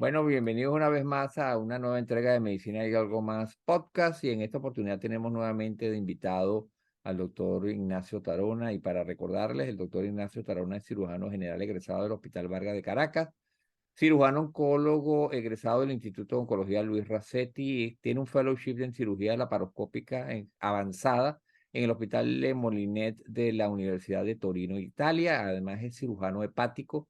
Bueno, bienvenidos una vez más a una nueva entrega de Medicina y Algo Más podcast y en esta oportunidad tenemos nuevamente de invitado al doctor Ignacio Tarona y para recordarles, el doctor Ignacio Tarona es cirujano general egresado del Hospital Vargas de Caracas, cirujano oncólogo egresado del Instituto de Oncología Luis Racetti, y tiene un fellowship en cirugía laparoscópica avanzada en el Hospital Le Molinet de la Universidad de Torino, Italia. Además es cirujano hepático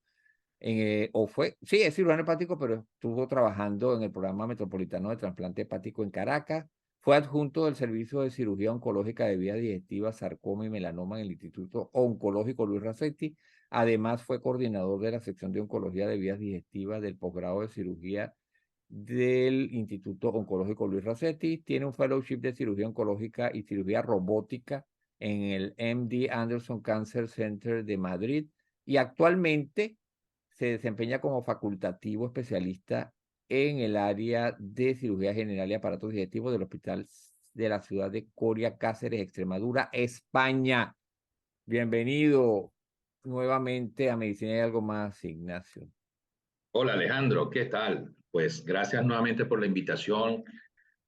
sí, es cirujano hepático, pero estuvo trabajando en el programa metropolitano de trasplante hepático en Caracas. Fue adjunto del Servicio de Cirugía Oncológica de Vías Digestivas, Sarcoma y Melanoma en el Instituto Oncológico Luis Racetti. Además, fue coordinador de la sección de Oncología de Vías Digestivas del posgrado de cirugía del Instituto Oncológico Luis Racetti. Tiene un fellowship de cirugía oncológica y cirugía robótica en el MD Anderson Cancer Center de Madrid y actualmente se desempeña como facultativo especialista en el área de cirugía general y aparatos digestivos del Hospital de la ciudad de Coria Cáceres, Extremadura, España. Bienvenido nuevamente a Medicina y Algo Más, Ignacio. Hola Alejandro, ¿qué tal? Pues gracias nuevamente por la invitación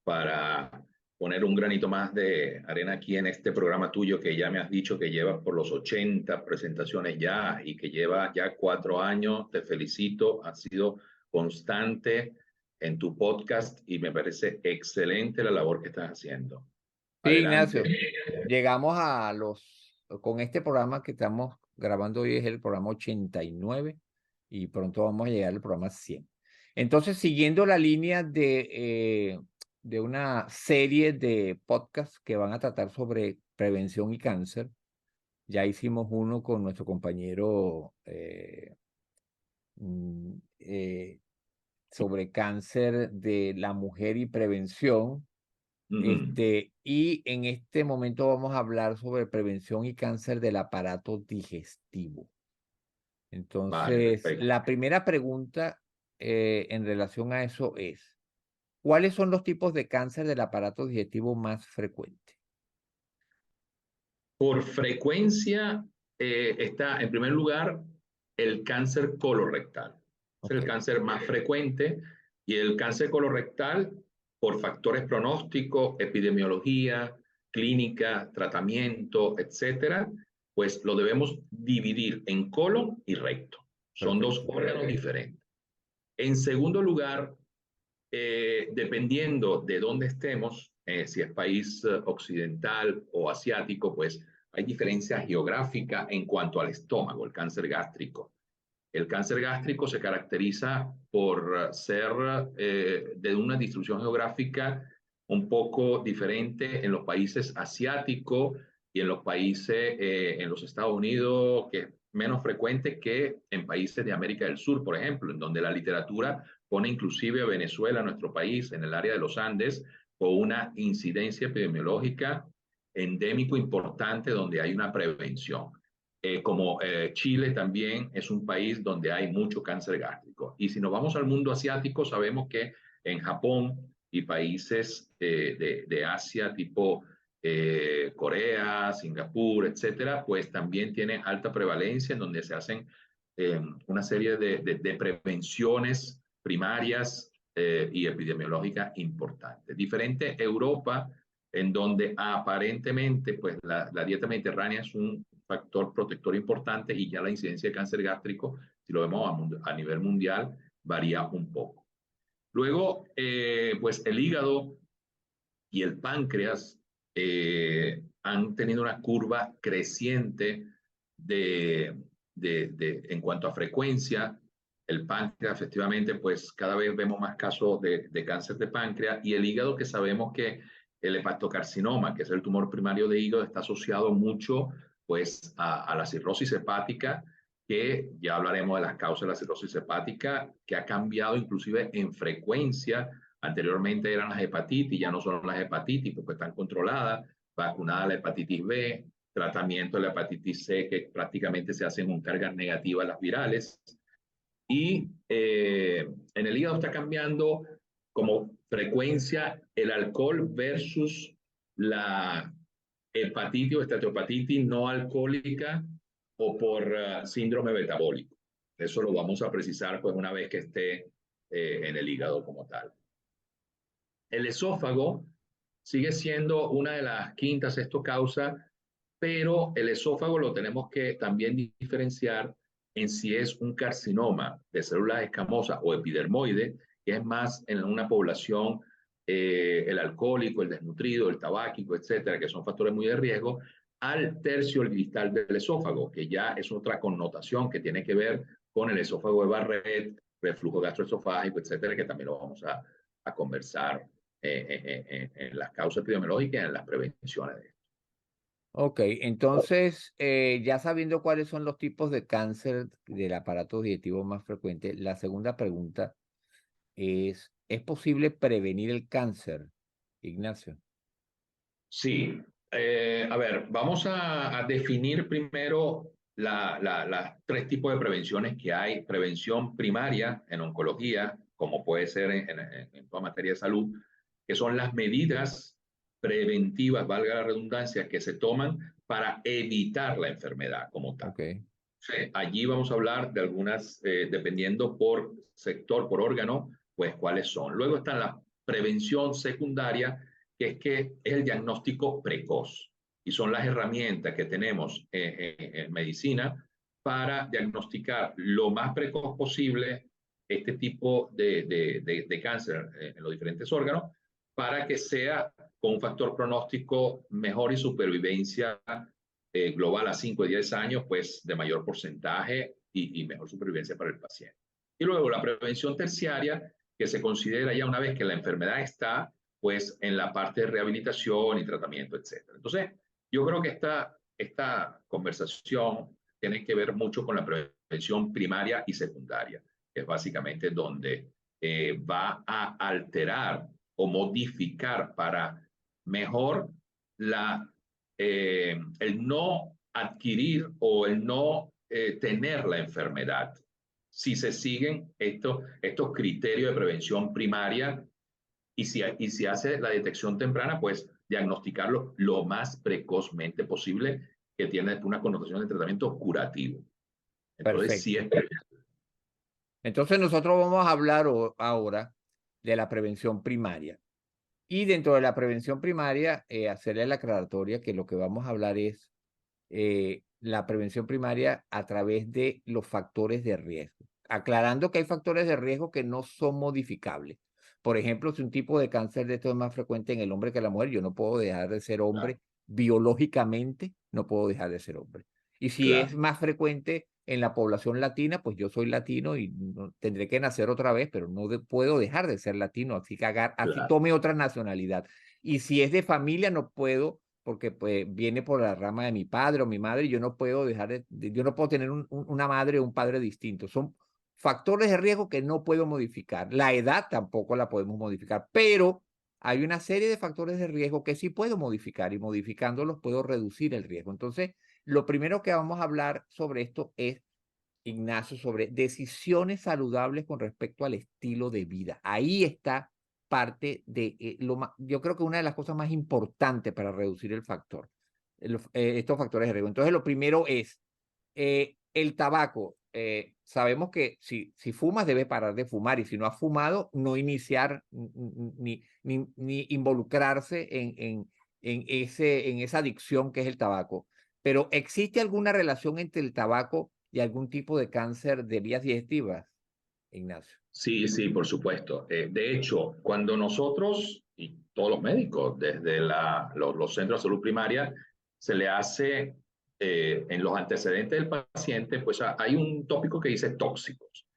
para poner un granito más de arena aquí en este programa tuyo que ya me has dicho que llevas por los 80 presentaciones ya y que lleva ya 4 años. Te felicito, has sido constante en tu podcast y me parece excelente la labor que estás haciendo. Sí, Adelante. Ignacio, llegamos con este programa que estamos grabando hoy es el programa 89 y pronto vamos a llegar al programa 100. Entonces, siguiendo la línea de una serie de podcasts que van a tratar sobre prevención y cáncer, ya hicimos uno con nuestro compañero mm, eh, sobre cáncer de la mujer y prevención. Ujú. Y en este momento vamos a hablar sobre prevención y cáncer del aparato digestivo. Vale, Entonces, perfecto. la primera pregunta en relación a eso es, ¿cuáles son los tipos de cáncer del aparato digestivo más frecuentes? Por frecuencia está en primer lugar el cáncer colorectal. Es Ok, el cáncer más frecuente y el cáncer colorectal por factores pronósticos, epidemiología, clínica, tratamiento, etcétera, pues lo debemos dividir en colon y recto. Son dos perfecto. órganos diferentes. En segundo lugar, dependiendo de dónde estemos, si es país occidental o asiático, pues hay diferencias geográficas en cuanto al estómago, el cáncer gástrico. El cáncer gástrico se caracteriza por ser de una distribución geográfica un poco diferente en los países asiáticos y en los países, en los Estados Unidos, que es menos frecuente que en países de América del Sur, por ejemplo, en donde la literatura pone inclusive a Venezuela, nuestro país, en el área de los Andes, con una incidencia epidemiológica endémico importante donde hay una prevención. Como Chile también es un país donde hay mucho cáncer gástrico. Y si nos vamos al mundo asiático, sabemos que en Japón y países de Asia tipo Corea, Singapur, etcétera, pues también tiene alta prevalencia en donde se hacen una serie de prevenciones primarias y epidemiológicas importantes. Diferente Europa, en donde aparentemente pues la dieta mediterránea es un factor protector importante y ya la incidencia de cáncer gástrico, si lo vemos a nivel mundial, varía un poco. Luego, pues el hígado y el páncreas han tenido una curva creciente en cuanto a frecuencia. El páncreas, efectivamente, pues cada vez vemos más casos de cáncer de páncreas y el hígado, que sabemos que el hepatocarcinoma, que es el tumor primario de hígado, está asociado mucho pues a la cirrosis hepática, que ya hablaremos de las causas de la cirrosis hepática, que ha cambiado inclusive en frecuencia. Anteriormente eran las hepatitis, ya no son las hepatitis porque están controladas, vacunada la hepatitis B, tratamiento de la hepatitis C que prácticamente se hacen con cargas negativas las virales. Y en el hígado está cambiando como frecuencia el alcohol versus la hepatitis o esteatohepatitis no alcohólica o por síndrome metabólico. Eso lo vamos a precisar pues una vez que esté en el hígado como tal. El esófago sigue siendo una de las quintas, sexto causa, pero el esófago lo tenemos que también diferenciar en si es un carcinoma de células escamosas o epidermoide, que es más en una población, el alcohólico, el desnutrido, el tabáquico, etcétera, que son factores muy de riesgo, al tercio distal del esófago, que ya es otra connotación que tiene que ver con el esófago de Barrett, reflujo gastroesofágico, etcétera, que también lo vamos a conversar en las causas epidemiológicas y en las prevenciones de esto. Ok, entonces, ya sabiendo cuáles son los tipos de cáncer del aparato digestivo más frecuente, la segunda pregunta ¿es posible prevenir el cáncer, Ignacio? Sí, a ver, vamos a definir primero las tres tipos de prevenciones que hay. Prevención primaria en oncología, como puede ser en toda materia de salud, que son las medidas preventivas, valga la redundancia, que se toman para evitar la enfermedad como tal. Ok, Sí, allí vamos a hablar de algunas, dependiendo por sector, por órgano, pues cuáles son. Luego está la prevención secundaria, que es el diagnóstico precoz. Y son las herramientas que tenemos en medicina para diagnosticar lo más precoz posible este tipo de cáncer en los diferentes órganos, para que sea con un factor pronóstico mejor y supervivencia global a 5 o 10 años, pues de mayor porcentaje y mejor supervivencia para el paciente. Y luego la prevención terciaria, que se considera ya una vez que la enfermedad está, pues en la parte de rehabilitación y tratamiento, etcétera. Entonces, yo creo que esta conversación tiene que ver mucho con la prevención primaria y secundaria, que es básicamente donde va a alterar o modificar para mejor el no adquirir o el no tener la enfermedad si se siguen estos criterios de prevención primaria y si hace la detección temprana, pues diagnosticarlo lo más precozmente posible, que tiene una connotación de tratamiento curativo. Entonces, sí perfecto. es. Entonces nosotros vamos a hablar ahora de la prevención primaria. Y dentro de la prevención primaria, hacerle la aclaratoria que lo que vamos a hablar es la prevención primaria a través de los factores de riesgo, aclarando que hay factores de riesgo que no son modificables. Por ejemplo, si un tipo de cáncer de esto es más frecuente en el hombre que en la mujer, yo no puedo dejar de ser Claro, hombre biológicamente, no puedo dejar de ser hombre. Y si es claro, más frecuente en la población latina, pues yo soy latino y tendré que nacer otra vez, pero no puedo dejar de ser latino, así que así claro, tome otra nacionalidad. Y si es de familia, no puedo porque pues viene por la rama de mi padre o mi madre y yo no puedo yo no puedo tener una madre o un padre distinto. Son factores de riesgo que no puedo modificar. La edad tampoco la podemos modificar, pero hay una serie de factores de riesgo que sí puedo modificar y modificándolos puedo reducir el riesgo. Entonces, lo primero que vamos a hablar sobre esto es, Ignacio, sobre decisiones saludables con respecto al estilo de vida. Ahí está parte de yo creo que una de las cosas más importantes para reducir el factor, estos factores de riesgo. Entonces, lo primero es el tabaco. Sabemos que si fumas, debes parar de fumar y si no has fumado, no iniciar ni involucrarse en esa adicción que es el tabaco. Pero ¿existe alguna relación entre el tabaco y algún tipo de cáncer de vías digestivas, Ignacio? Sí, sí, por supuesto. De hecho, cuando nosotros y todos los médicos, desde los centros de salud primaria, se le hace en los antecedentes del paciente, pues hay un tópico que dice tóxicos.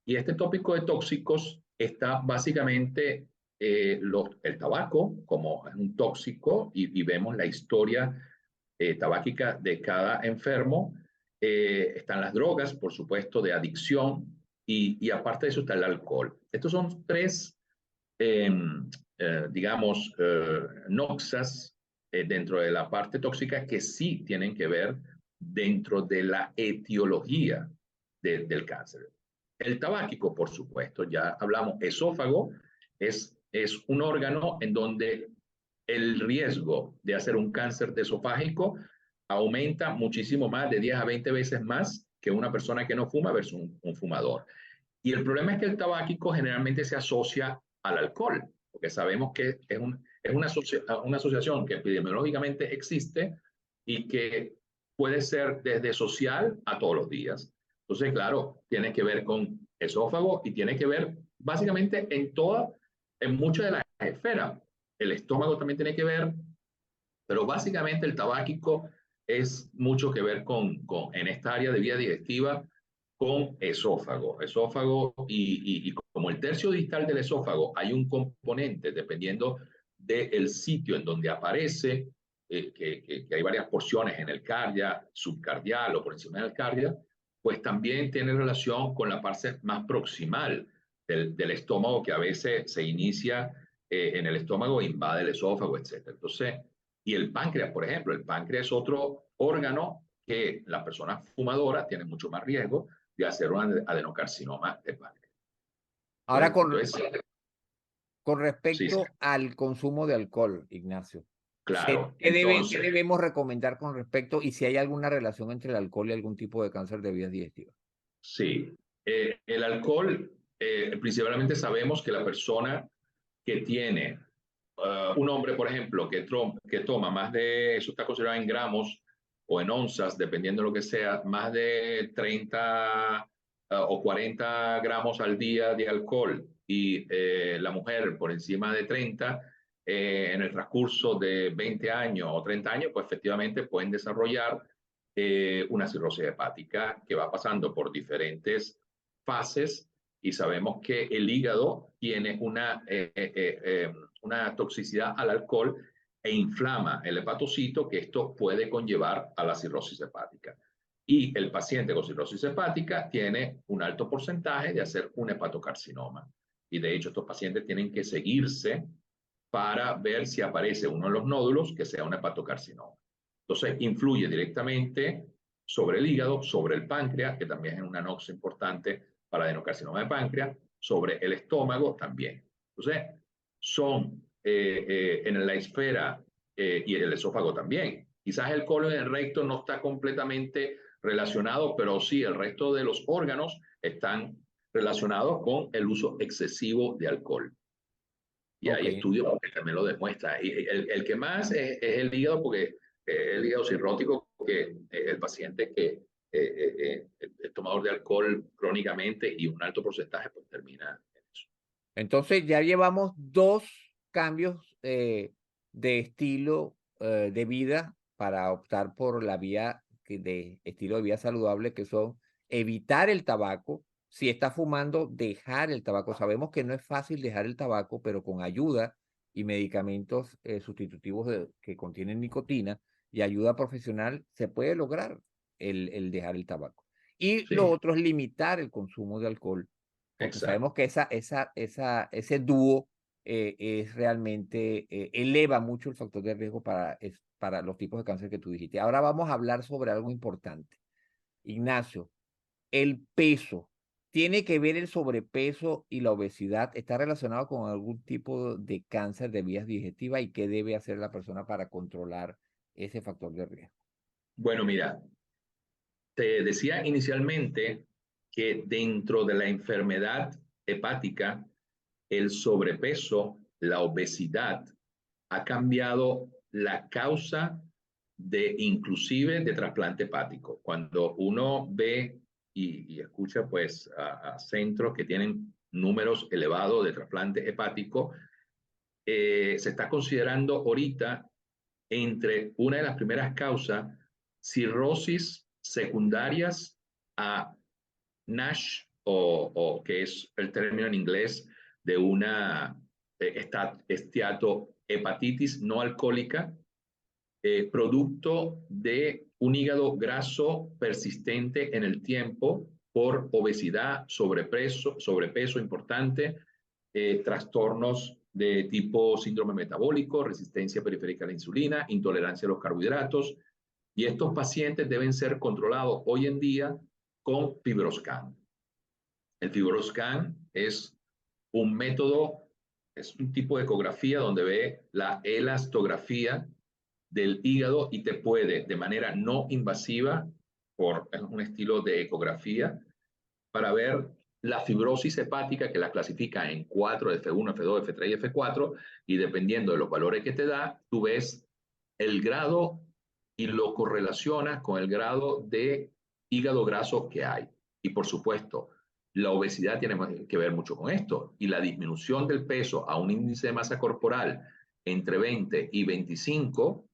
Y este tópico de tóxicos está básicamente el tabaco como un tóxico y vemos la historia tabáquica de cada enfermo. Están las drogas, por supuesto, de adicción y aparte de eso está el alcohol. Estos son tres, eh, digamos, noxas dentro de la parte tóxica que sí tienen que ver dentro de la etiología del cáncer. El tabáquico, por supuesto, ya hablamos, esófago es un órgano en donde el riesgo de hacer un cáncer esofágico aumenta muchísimo más, de 10 a 20 veces más que una persona que no fuma versus un fumador. Y el problema es que el tabáquico generalmente se asocia al alcohol, porque sabemos que es una asociación que epidemiológicamente existe y que puede ser desde social a todos los días. Entonces, claro, tiene que ver con esófago y tiene que ver básicamente en muchas de las esferas. El estómago también tiene que ver, pero básicamente el tabáquico es mucho que ver en esta área de vía digestiva con esófago. Esófago y como el tercio distal del esófago hay un componente, dependiendo del sitio en donde aparece, que hay varias porciones en el cardia, subcardial o por encima del cardia, pues también tiene relación con la parte más proximal del estómago, que a veces se inicia en el estómago, invade el esófago, etc. Entonces, y el páncreas, por ejemplo, el páncreas es otro órgano que la persona fumadora tiene mucho más riesgo de hacer un adenocarcinoma de páncreas. Ahora, Entonces, con sí, respecto al consumo de alcohol, Ignacio, claro. ¿qué debemos recomendar con respecto y si hay alguna relación entre el alcohol y algún tipo de cáncer de vías digestivas? Sí, el alcohol, principalmente sabemos que la persona que tiene, un hombre, por ejemplo, que toma más de, eso está considerado en gramos o en onzas, dependiendo de lo que sea, más de 30 o 40 gramos al día de alcohol y la mujer por encima de 30, en el transcurso de 20 años o 30 años, pues efectivamente pueden desarrollar una cirrosis hepática que va pasando por diferentes fases y sabemos que el hígado tiene una toxicidad al alcohol e inflama el hepatocito, que esto puede conllevar a la cirrosis hepática. Y el paciente con cirrosis hepática tiene un alto porcentaje de hacer un hepatocarcinoma. Y de hecho, estos pacientes tienen que seguirse para ver si aparece uno de los nódulos que sea un hepatocarcinoma. Entonces, influye directamente sobre el hígado, sobre el páncreas, que también es una noxa importante para adenocarcinoma de páncreas, sobre el estómago también. Entonces, son en la esfera y el esófago también. Quizás el colon y el recto no está completamente relacionado, pero sí el resto de los órganos están relacionados con el uso excesivo de alcohol. Y Ok. hay estudios que también lo demuestran. Y el que más es el hígado, porque el hígado cirrótico, que el paciente que es tomador de alcohol crónicamente y un alto porcentaje, pues termina en eso. Entonces ya llevamos dos cambios de estilo de vida para optar por la vía de estilo de vida saludable, que son evitar el tabaco. Si está fumando, dejar el tabaco. Sabemos que no es fácil dejar el tabaco, pero con ayuda y medicamentos sustitutivos que contienen nicotina y ayuda profesional se puede lograr el dejar el tabaco. Y lo Sí, otro es limitar el consumo de alcohol porque exacto. sabemos que ese dúo es realmente, eleva mucho el factor de riesgo para los tipos de cáncer que tú dijiste. Ahora vamos a hablar sobre algo importante. Ignacio, el peso. ¿Tiene que ver el sobrepeso y la obesidad? ¿Está relacionado con algún tipo de cáncer de vías digestivas y qué debe hacer la persona para controlar ese factor de riesgo? Bueno, mira, te decía inicialmente que dentro de la enfermedad hepática, el sobrepeso, la obesidad, ha cambiado la causa de inclusive de trasplante hepático. Cuando uno ve y escucha pues a centros que tienen números elevados de trasplante hepático, se está considerando ahorita entre una de las primeras causas cirrosis secundarias a NASH o que es el término en inglés de una esteatohepatitis no alcohólica, producto de un hígado graso persistente en el tiempo por obesidad, sobrepeso importante, trastornos de tipo síndrome metabólico, resistencia periférica a la insulina, intolerancia a los carbohidratos. Y estos pacientes deben ser controlados hoy en día con FibroScan. El FibroScan es un método, es un tipo de ecografía donde ve la elastografía del hígado y te puede, de manera no invasiva, por un estilo de ecografía, para ver la fibrosis hepática, que la clasifica en 4, F1, F2, F3 y F4, y dependiendo de los valores que te da, tú ves el grado y lo correlacionas con el grado de hígado graso que hay. Y por supuesto, la obesidad tiene que ver mucho con esto, y la disminución del peso a un índice de masa corporal entre 20 y 25,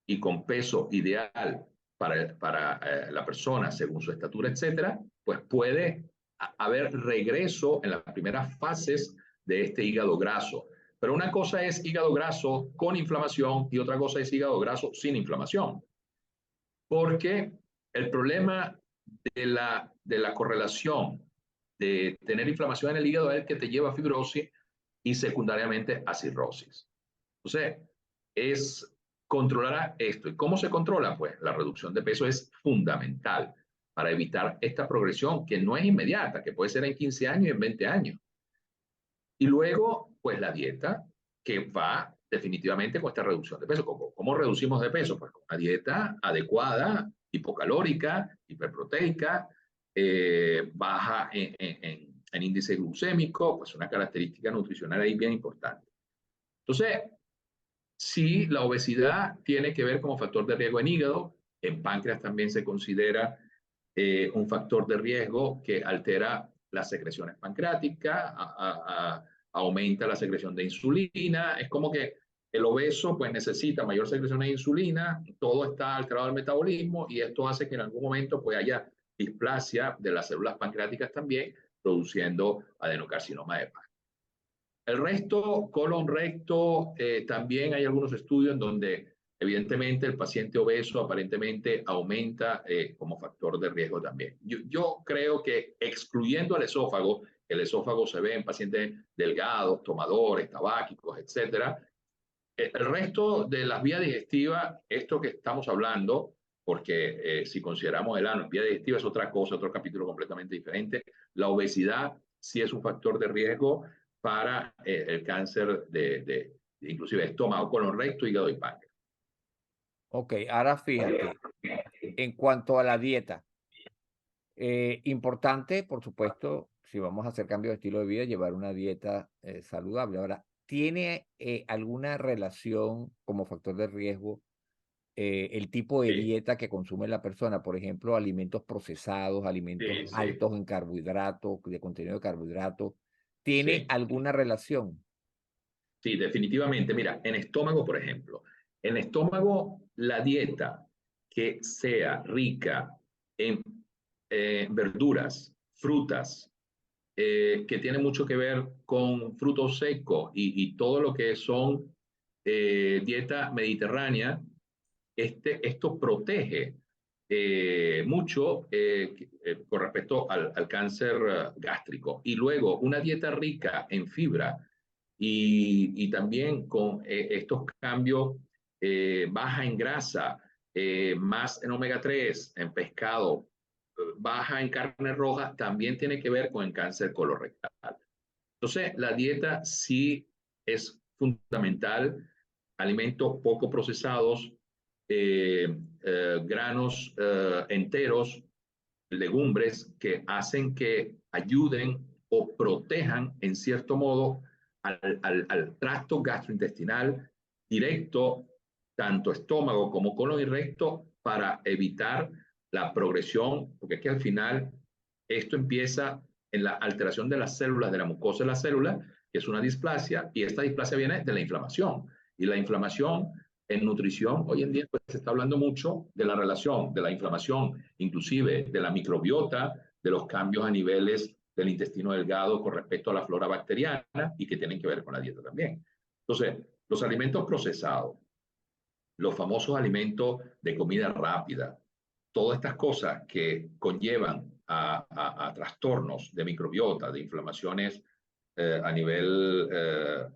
y con peso ideal para la persona según su estatura, etcétera, pues puede haber regreso en las primeras fases de este hígado graso. Pero una cosa es hígado graso con inflamación y otra cosa es hígado graso sin inflamación. Porque el problema de la correlación de tener inflamación en el hígado es el que te lleva a fibrosis y secundariamente a cirrosis. Entonces, es controlar esto. ¿Y cómo se controla? Pues la reducción de peso es fundamental para evitar esta progresión que no es inmediata, que puede ser en 15 años y en 20 años. Y luego, pues la dieta, que va definitivamente con esta reducción de peso. ¿Cómo reducimos de peso? Pues con una dieta adecuada, hipocalórica, hiperproteica, baja en índice glucémico, pues una característica nutricional ahí bien importante. Entonces, sí, la obesidad tiene que ver como factor de riesgo en hígado. En páncreas también se considera un factor de riesgo que altera las secreciones pancreáticas, aumenta la secreción de insulina. Es como que el obeso pues necesita mayor secreción de insulina, todo está alterado el metabolismo y esto hace que en algún momento pues haya displasia de las células pancreáticas también, produciendo adenocarcinoma de páncreas. El resto, colon recto, también hay algunos estudios en donde evidentemente el paciente obeso aparentemente aumenta como factor de riesgo también. Yo creo que excluyendo el esófago se ve en pacientes delgados, tomadores, tabáquicos, etcétera. El resto de las vías digestivas, esto que estamos hablando, porque si consideramos el ano, vía digestiva es otra cosa, otro capítulo completamente diferente. La obesidad sí es un factor de riesgo para el cáncer inclusive estómago, colon recto, hígado y páncreas. Ok, ahora fíjate, en cuanto a la dieta, importante, por supuesto, si vamos a hacer cambio de estilo de vida, llevar una dieta saludable. Ahora, ¿tiene alguna relación como factor de riesgo el tipo de Sí, dieta que consume la persona? Por ejemplo, alimentos procesados, alimentos sí, sí, altos en carbohidratos, de contenido de carbohidratos. ¿Tiene sí. alguna relación? Sí, definitivamente. Mira, en estómago, por ejemplo, en estómago, la dieta que sea rica en verduras, frutas, que tiene mucho que ver con frutos secos y todo lo que son dieta mediterránea, esto protege mucho con respecto al cáncer gástrico. Y luego, una dieta rica en fibra y también con estos cambios baja en grasa, más en omega 3, en pescado, baja en carne roja, también tiene que ver con el cáncer colorectal. Entonces, la dieta sí es fundamental, alimentos poco procesados, granos enteros, legumbres que hacen que ayuden o protejan en cierto modo al tracto gastrointestinal directo, tanto estómago como colon y recto, para evitar la progresión, porque es que al final esto empieza en la alteración de las células, de la mucosa de la célula, que es una displasia, y esta displasia viene de la inflamación. Y la inflamación en nutrición, hoy en día pues, se está hablando mucho de la relación de la inflamación, inclusive de la microbiota, de los cambios a niveles del intestino delgado con respecto a la flora bacteriana y que tienen que ver con la dieta también. Entonces, los alimentos procesados, los famosos alimentos de comida rápida, todas estas cosas que conllevan a trastornos de microbiota, de inflamaciones a nivel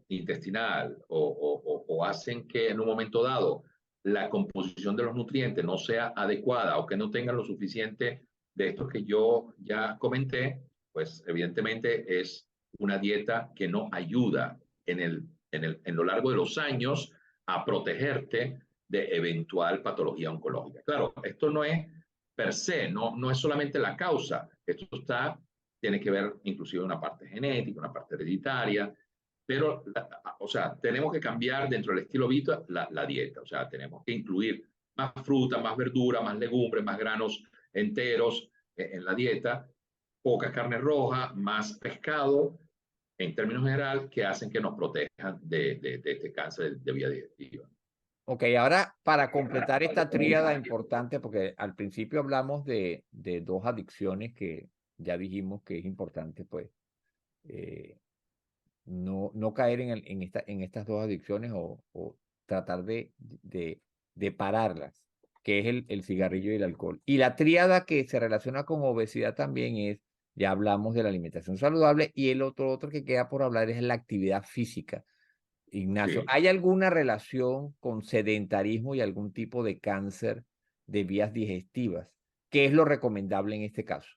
intestinal o hacen que en un momento dado la composición de los nutrientes no sea adecuada o que no tengan lo suficiente de estos que yo ya comenté, pues evidentemente es una dieta que no ayuda en lo largo de los años a protegerte de eventual patología oncológica. Claro, esto no es per se, no es solamente la causa, esto está tiene que ver inclusive una parte genética, una parte hereditaria, pero, o sea, tenemos que cambiar dentro del estilo vida la dieta, o sea, tenemos que incluir más fruta, más verdura, más legumbres, más granos enteros en la dieta, poca carne roja, más pescado, en términos general, que hacen que nos protejan de este cáncer de vía digestiva. Ok, ahora para completar esta tríada importante, porque al principio hablamos de dos adicciones que ya dijimos que es importante, pues, eh, no caer en estas dos adicciones o tratar de pararlas, que es el cigarrillo y el alcohol. Y la tríada que se relaciona con obesidad también es, ya hablamos de la alimentación saludable, y el otro que queda por hablar es la actividad física. Ignacio, Sí. ¿hay alguna relación con sedentarismo y algún tipo de cáncer de vías digestivas? ¿Qué es lo recomendable en este caso?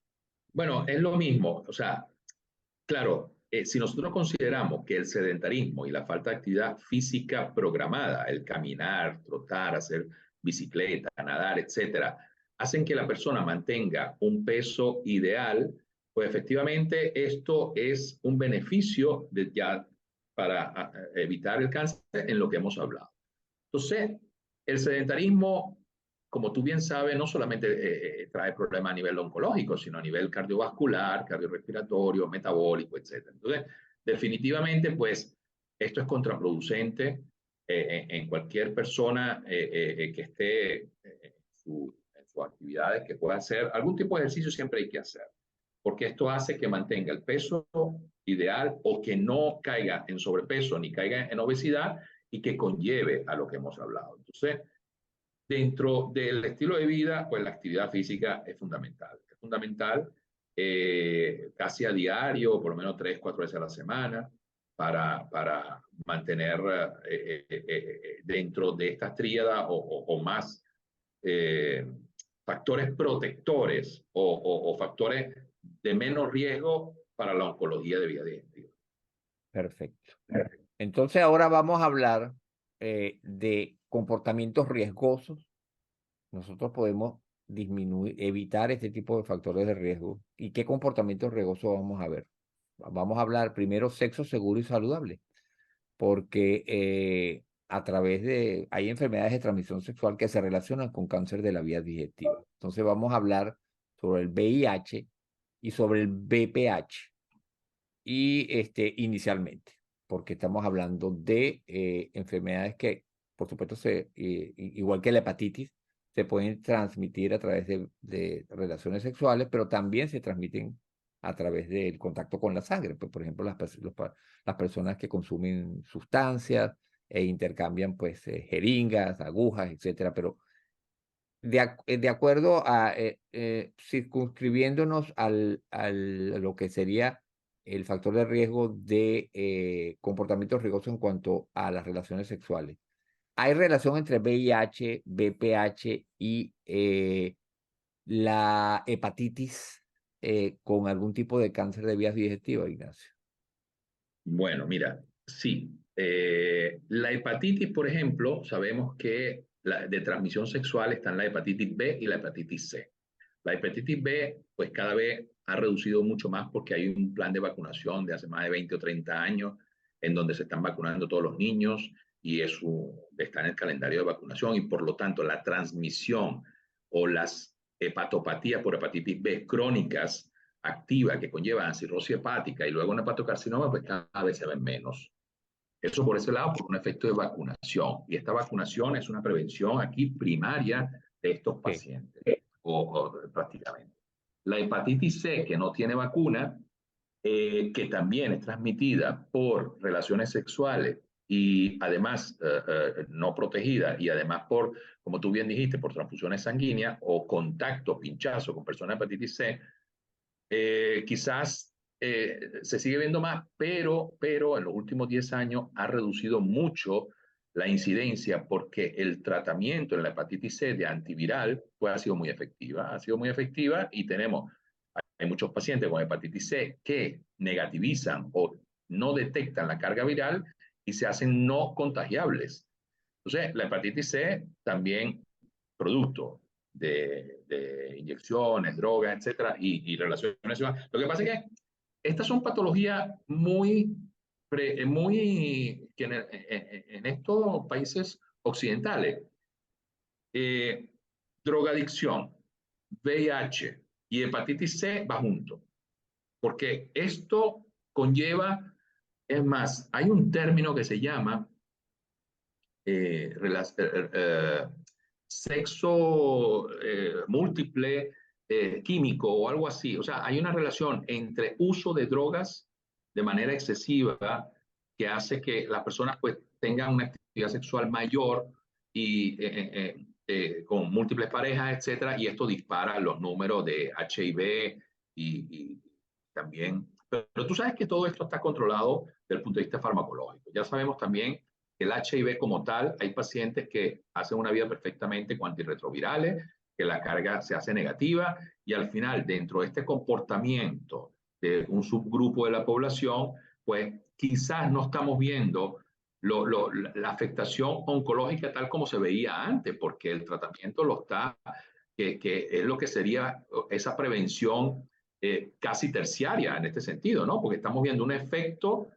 Bueno, es lo mismo, o sea, claro, si nosotros consideramos que el sedentarismo y la falta de actividad física programada, el caminar, trotar, hacer bicicleta, nadar, etcétera, hacen que la persona mantenga un peso ideal, pues efectivamente esto es un beneficio ya para evitar el cáncer en lo que hemos hablado. Entonces, el sedentarismo, como tú bien sabes, no solamente trae problemas a nivel oncológico, sino a nivel cardiovascular, cardiorrespiratorio, metabólico, etc. Entonces, definitivamente, pues, esto es contraproducente en cualquier persona que esté en sus actividades, que pueda hacer algún tipo de ejercicio, siempre hay que hacer, porque esto hace que mantenga el peso ideal o que no caiga en sobrepeso ni caiga en obesidad y que conlleve a lo que hemos hablado. Entonces, dentro del estilo de vida, pues la actividad física es fundamental. Es fundamental casi a diario, por lo menos 3, 4 veces a la semana, para mantener dentro de estas tríadas o más eh, factores protectores o factores de menos riesgo para la oncología de vía digestiva. Perfecto. Entonces ahora vamos a hablar de comportamientos riesgosos. Nosotros podemos evitar este tipo de factores de riesgo. ¿Y qué comportamientos riesgosos vamos a ver? Vamos a hablar primero sexo seguro y saludable, porque hay enfermedades de transmisión sexual que se relacionan con cáncer de la vía digestiva. Entonces vamos a hablar sobre el VIH y sobre el VPH inicialmente, porque estamos hablando de enfermedades que, por supuesto, igual que la hepatitis, se pueden transmitir a través de relaciones sexuales, pero también se transmiten a través del contacto con la sangre. Pues, por ejemplo, las personas que consumen sustancias e intercambian pues, jeringas, agujas, etcétera. Pero de acuerdo a circunscribiéndonos a lo que sería el factor de riesgo de comportamientos riesgosos en cuanto a las relaciones sexuales. ¿Hay relación entre VIH, VPH y la hepatitis con algún tipo de cáncer de vías digestivas, Ignacio? Bueno, mira, sí. La hepatitis, por ejemplo, sabemos que de transmisión sexual están la hepatitis B y la hepatitis C. La hepatitis B, pues cada vez ha reducido mucho más porque hay un plan de vacunación de hace más de 20 o 30 años en donde se están vacunando todos los niños y está en el calendario de vacunación y por lo tanto la transmisión o las hepatopatías por hepatitis B crónicas activas que conllevan cirrosis hepática y luego un hepatocarcinoma, pues cada vez se ven menos. Eso por ese lado, por un efecto de vacunación. Y esta vacunación es una prevención aquí primaria de estos Sí. pacientes, prácticamente. La hepatitis C, que no tiene vacuna, que también es transmitida por relaciones sexuales y además no protegida y además por, como tú bien dijiste, por transfusiones sanguíneas o contacto, pinchazo con personas de hepatitis C, quizás se sigue viendo más, pero en los últimos 10 años ha reducido mucho la incidencia porque el tratamiento en la hepatitis C de antiviral pues, ha sido muy efectiva y hay muchos pacientes con hepatitis C que negativizan o no detectan la carga viral y se hacen no contagiables. Entonces, la hepatitis C también producto de inyecciones, drogas, etcétera, y relaciones sexuales. Lo que pasa es que estas son patologías que en estos países occidentales, drogadicción, VIH y hepatitis C va junto, porque esto conlleva, es más, hay un término que se llama eh, sexo múltiple químico o algo así. O sea, hay una relación entre uso de drogas de manera excesiva que hace que las personas pues tengan una actividad sexual mayor y con múltiples parejas, etcétera, y esto dispara los números de HIV y también. Pero tú sabes que todo esto está controlado desde el punto de vista farmacológico. Ya sabemos también que el HIV como tal, hay pacientes que hacen una vida perfectamente con antirretrovirales, que la carga se hace negativa y al final, dentro de este comportamiento de un subgrupo de la población, pues quizás no estamos viendo la afectación oncológica tal como se veía antes, porque el tratamiento lo está, que es lo que sería esa prevención casi terciaria en este sentido, ¿no? Porque estamos viendo un efecto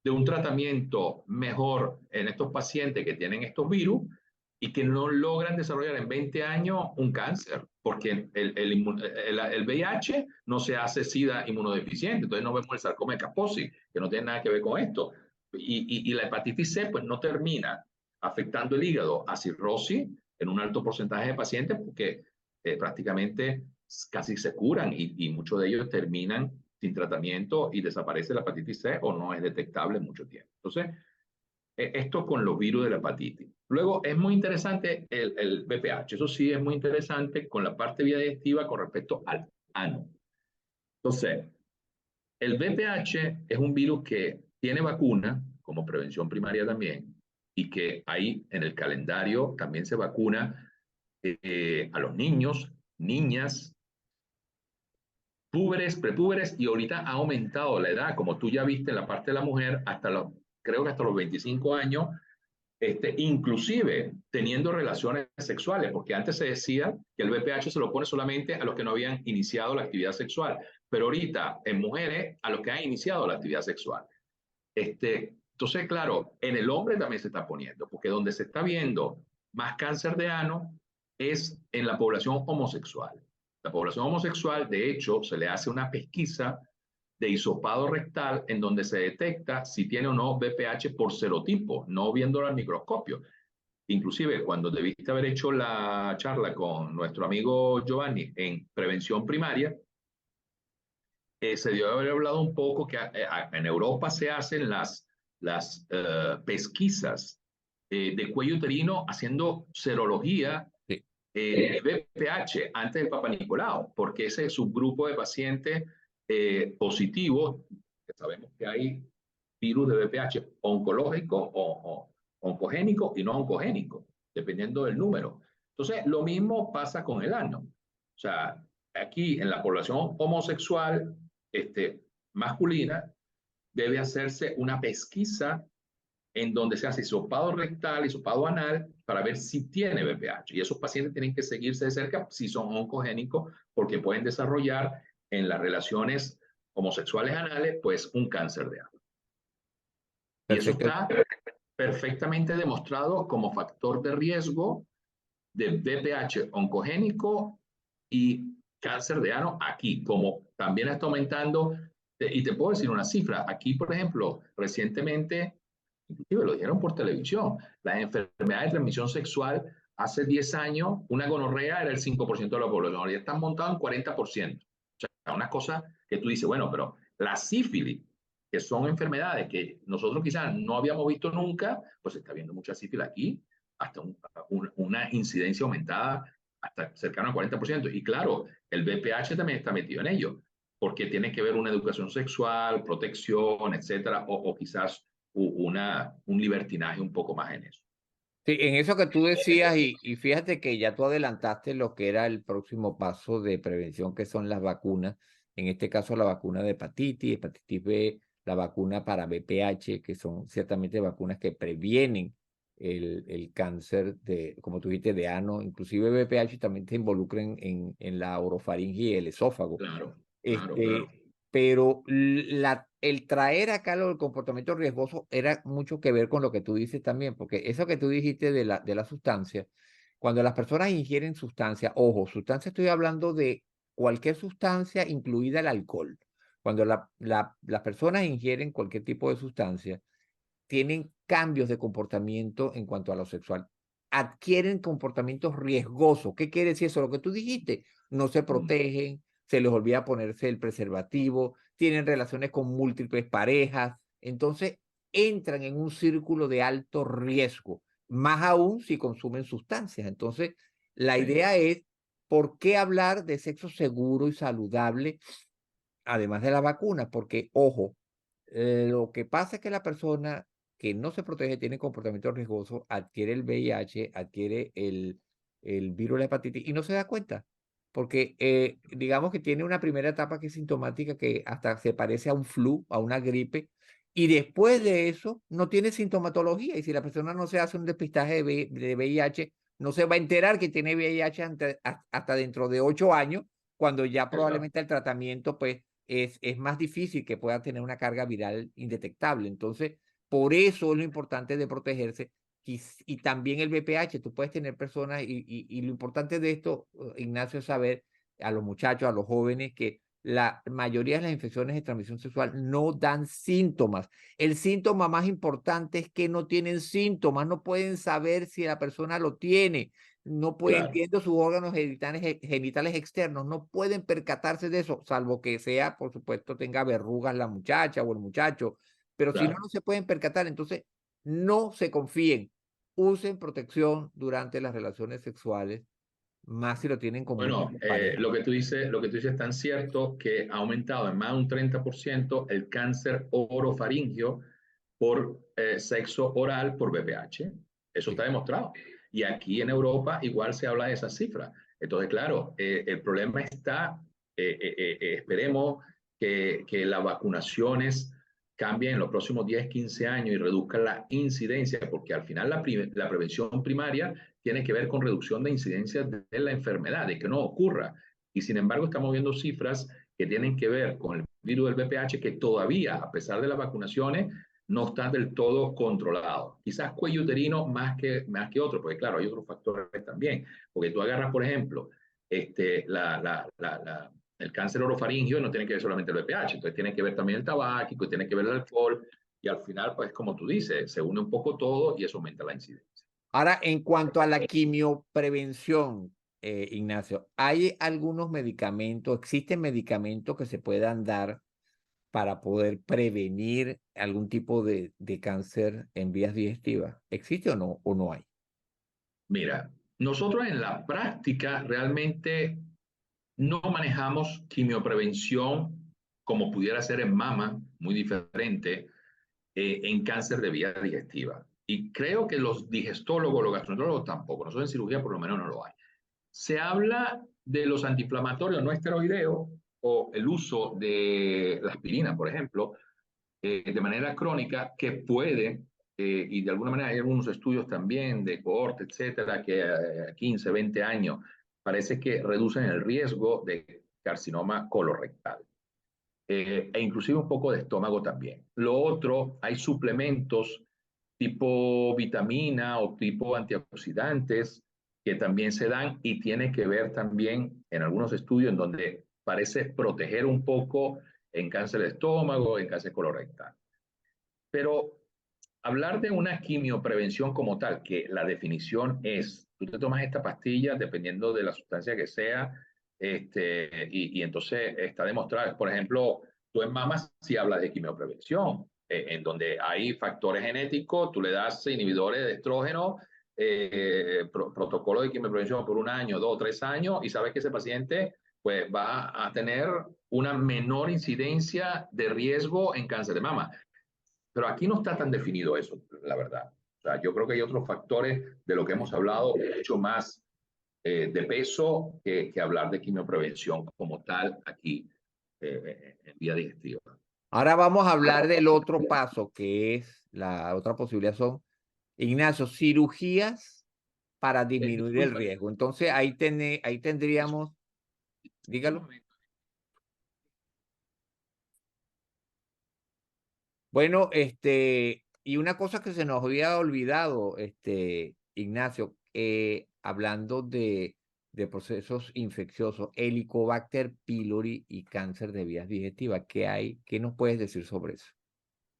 de un tratamiento mejor en estos pacientes que tienen estos virus y que no logran desarrollar en 20 años un cáncer, porque el VIH no se hace SIDA inmunodeficiente, entonces no vemos el sarcoma de Kaposi, que no tiene nada que ver con esto. Y la hepatitis C pues no termina afectando el hígado a cirrosis en un alto porcentaje de pacientes porque prácticamente casi se curan y muchos de ellos terminan sin tratamiento y desaparece la hepatitis C o no es detectable en mucho tiempo. Entonces, esto con los virus de la hepatitis. Luego, es muy interesante el VPH. Eso sí es muy interesante con la parte vía digestiva con respecto al ano. Entonces, el VPH es un virus que tiene vacuna como prevención primaria también y que ahí en el calendario también se vacuna a los niños, niñas, púberes, prepúberes y ahorita ha aumentado la edad, como tú ya viste en la parte de la mujer, creo que hasta los 25 años, inclusive teniendo relaciones sexuales, porque antes se decía que el VPH se lo pone solamente a los que no habían iniciado la actividad sexual, pero ahorita en mujeres a los que han iniciado la actividad sexual. Entonces, claro, en el hombre también se está poniendo, porque donde se está viendo más cáncer de ano es en la población homosexual. La población homosexual, de hecho, se le hace una pesquisa de hisopado rectal en donde se detecta si tiene o no VPH por serotipo, no viéndolo al microscopio. Inclusive, cuando debiste haber hecho la charla con nuestro amigo Giovanni en prevención primaria, se dio haber hablado un poco que en Europa se hacen las pesquisas de cuello uterino haciendo serología Sí. VPH antes del Papa Nicolau, porque ese subgrupo de pacientes positivos, que sabemos que hay virus de VPH oncológico o oncogénico y no oncogénico, dependiendo del número. Entonces, lo mismo pasa con el ano. O sea, aquí en la población homosexual masculina debe hacerse una pesquisa en donde se hace hisopado rectal, hisopado anal, para ver si tiene VPH. Y esos pacientes tienen que seguirse de cerca si son oncogénicos, porque pueden desarrollar en las relaciones homosexuales anales, pues un cáncer de ano. Y eso Perfecto. está perfectamente demostrado como factor de riesgo de VPH oncogénico y cáncer de ano aquí, como también está aumentando. Y te puedo decir una cifra. Aquí, por ejemplo, recientemente, inclusive lo dijeron por televisión, las enfermedades de transmisión sexual, hace 10 años, una gonorrea era el 5% de la población, ahora ya están montados en 40%. O sea, una cosa que tú dices, bueno, pero la sífilis, que son enfermedades que nosotros quizás no habíamos visto nunca, pues se está viendo mucha sífilis aquí, hasta una incidencia aumentada hasta cercano al 40%. Y claro, el VPH también está metido en ello, porque tiene que ver una educación sexual, protección, etcétera, o quizás un libertinaje un poco más en eso. Sí, en eso que tú decías, y fíjate que ya tú adelantaste lo que era el próximo paso de prevención, que son las vacunas, en este caso la vacuna de hepatitis B, la vacuna para VPH, que son ciertamente vacunas que previenen el cáncer de, como tú dijiste, de ano, inclusive BPH también te involucra en la orofaringe y el esófago. Claro, claro, claro. Este, pero el traer acá lo del comportamiento riesgoso era mucho que ver con lo que tú dices también, porque eso que tú dijiste de la sustancia, cuando las personas ingieren sustancia, ojo, sustancia estoy hablando de cualquier sustancia, incluida el alcohol. Cuando las personas ingieren cualquier tipo de sustancia, tienen cambios de comportamiento en cuanto a lo sexual. Adquieren comportamientos riesgosos. ¿Qué quiere decir eso? Lo que tú dijiste, no se Mm, protegen, se les olvida ponerse el preservativo, tienen relaciones con múltiples parejas, entonces entran en un círculo de alto riesgo, más aún si consumen sustancias. Entonces, la sí, idea es, ¿por qué hablar de sexo seguro y saludable, además de la vacuna? Porque, ojo, lo que pasa es que la persona que no se protege, tiene comportamiento riesgoso, adquiere el VIH, adquiere el virus de la hepatitis y no se da cuenta. Porque digamos que tiene una primera etapa que es sintomática, que hasta se parece a un flu, a una gripe, y después de eso no tiene sintomatología. Y si la persona no se hace un despistaje de VIH, no se va a enterar que tiene VIH hasta dentro de 8 años, cuando ya exacto, probablemente el tratamiento pues es más difícil que pueda tener una carga viral indetectable. Entonces, por eso es lo importante de protegerse. Y también el VPH, tú puedes tener personas, y lo importante de esto, Ignacio, es saber a los muchachos, a los jóvenes, que la mayoría de las infecciones de transmisión sexual no dan síntomas. El síntoma más importante es que no tienen síntomas, no pueden saber si la persona lo tiene, no pueden claro, viendo sus órganos genitales externos, no pueden percatarse de eso, salvo que sea, por supuesto, tenga verrugas la muchacha o el muchacho, pero si no, claro. no se pueden percatar. Entonces, no se confíen, usen protección durante las relaciones sexuales, más si lo tienen con Bueno, múltiples parejas. lo que tú dices es tan cierto que ha aumentado en más de un 30% el cáncer orofaringio por sexo oral por VPH. Eso está Sí. demostrado. Y aquí en Europa igual se habla de esa cifra. Entonces, claro, el problema está, esperemos que las vacunaciones cambien en los próximos 10, 15 años y reduzcan la incidencia, porque al final la prevención primaria tiene que ver con reducción de incidencias de la enfermedad, de que no ocurra. Y sin embargo, estamos viendo cifras que tienen que ver con el virus del VPH que todavía, a pesar de las vacunaciones, no está del todo controlado. Quizás cuello uterino más que otro, porque claro, hay otros factores también. Porque tú agarras, por ejemplo, el cáncer orofaringio no tiene que ver solamente el VPH, entonces tiene que ver también el tabáquico, tiene que ver el alcohol, y al final, pues como tú dices, se une un poco todo y eso aumenta la incidencia. Ahora, en cuanto a la quimioprevención, Ignacio, ¿hay algunos medicamentos, existen medicamentos que se puedan dar para poder prevenir algún tipo de cáncer en vías digestivas? ¿Existe o no hay? Mira, nosotros en la práctica realmente no manejamos quimioprevención como pudiera ser en mama, muy diferente, en cáncer de vía digestiva. Y creo que los digestólogos, los gastroenterólogos tampoco. Nosotros en cirugía por lo menos no lo hay. Se habla de los antiinflamatorios no esteroideos o el uso de la aspirina, por ejemplo, de manera crónica que puede, y de alguna manera hay algunos estudios también de cohorte, etcétera, que a 15, 20 años parece que reducen el riesgo de carcinoma colorectal. E inclusive un poco de estómago también. Lo otro, hay suplementos tipo vitamina o tipo antioxidantes que también se dan y tiene que ver también en algunos estudios en donde parece proteger un poco en cáncer de estómago, en cáncer colorectal. Pero hablar de una quimioprevención como tal, que la definición es, tú te tomas esta pastilla dependiendo de la sustancia que sea, y entonces está demostrado, por ejemplo, tú en mamas sí hablas de quimioprevención, en donde hay factores genéticos, tú le das inhibidores de estrógeno, protocolo de quimioprevención por 1 año, 2 o 3 años, y sabes que ese paciente pues va a tener una menor incidencia de riesgo en cáncer de mama. Pero aquí no está tan definido eso, la verdad. O sea, yo creo que hay otros factores de lo que hemos hablado mucho más de peso que hablar de quimioprevención como tal aquí en vía digestiva. Ahora vamos a hablar del otro paso, que es la otra posibilidad, son Ignacio, cirugías para disminuir el Discúlpame, riesgo. Entonces, ahí tendríamos, un dígalo. momento. Bueno, y una cosa que se nos había olvidado, Ignacio, hablando de procesos infecciosos, Helicobacter pylori y cáncer de vías digestivas, ¿qué hay? ¿Qué nos puedes decir sobre eso?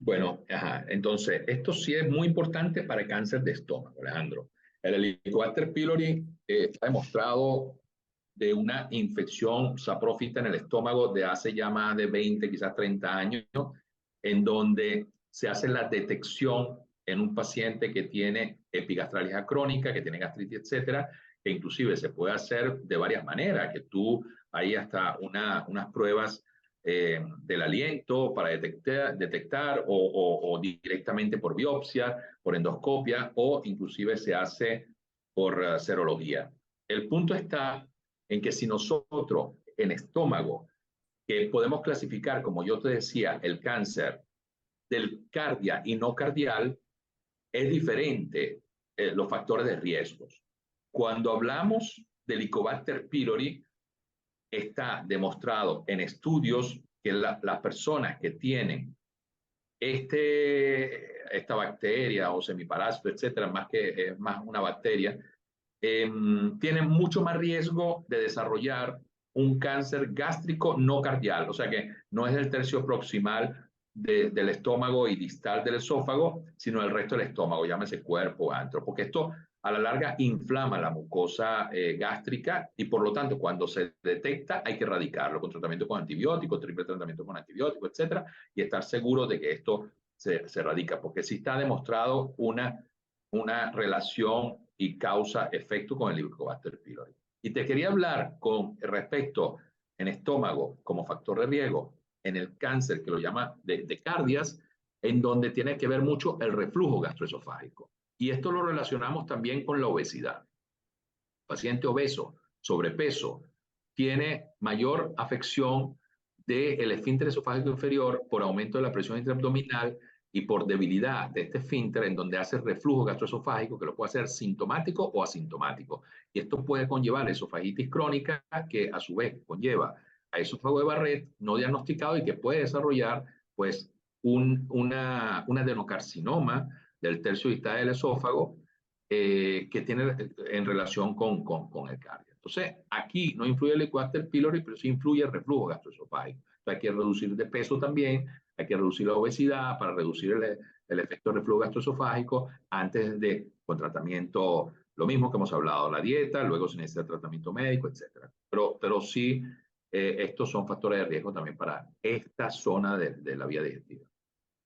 Bueno, ajá, entonces, esto sí es muy importante para el cáncer de estómago, Alejandro. El Helicobacter pylori está demostrado de una infección saprófita en el estómago de hace ya más de 20, quizás 30 años, en donde se hace la detección en un paciente que tiene epigastralgia crónica, que tiene gastritis, etcétera, que inclusive se puede hacer de varias maneras, que tú hay hasta unas pruebas del aliento para detectar o directamente por biopsia, por endoscopia o inclusive se hace por serología. El punto está en que si nosotros en estómago, que podemos clasificar, como yo te decía, el cáncer del cardia y no cardial, es diferente los factores de riesgos. Cuando hablamos del Helicobacter pylori, está demostrado en estudios que las personas que tienen esta bacteria o semiparásito, etcétera, más que más una bacteria, tienen mucho más riesgo de desarrollar un cáncer gástrico no cardial, o sea que no es el tercio proximal del estómago y distal del esófago, sino el resto del estómago, llámese cuerpo, antro, porque esto a la larga inflama la mucosa gástrica y por lo tanto cuando se detecta hay que erradicarlo con tratamiento con antibióticos, triple tratamiento con antibióticos, etcétera, y estar seguro de que esto se erradica, porque sí está demostrado una relación y causa-efecto con el Helicobacter pylori. Y te quería hablar con respecto en estómago como factor de riesgo, en el cáncer que lo llama de cardias, en donde tiene que ver mucho el reflujo gastroesofágico. Y esto lo relacionamos también con la obesidad. Paciente obeso, sobrepeso, tiene mayor afección del esfínter esofágico inferior por aumento de la presión intraabdominal y por debilidad de este esfínter en donde hace reflujo gastroesofágico que lo puede hacer sintomático o asintomático. Y esto puede conllevar esofagitis crónica que a su vez conlleva a esófago de Barrett no diagnosticado y que puede desarrollar pues un adenocarcinoma del tercio distal del esófago que tiene en relación con el cardio. Entonces, aquí no influye el Helicobacter pylori, pero sí influye el reflujo gastroesofágico. Entonces, hay que reducir de peso también, hay que reducir la obesidad para reducir el efecto de reflujo gastroesofágico antes de, con tratamiento, lo mismo que hemos hablado, la dieta, luego se necesita tratamiento médico, etcétera. Pero sí, estos son factores de riesgo también para esta zona de la vía digestiva.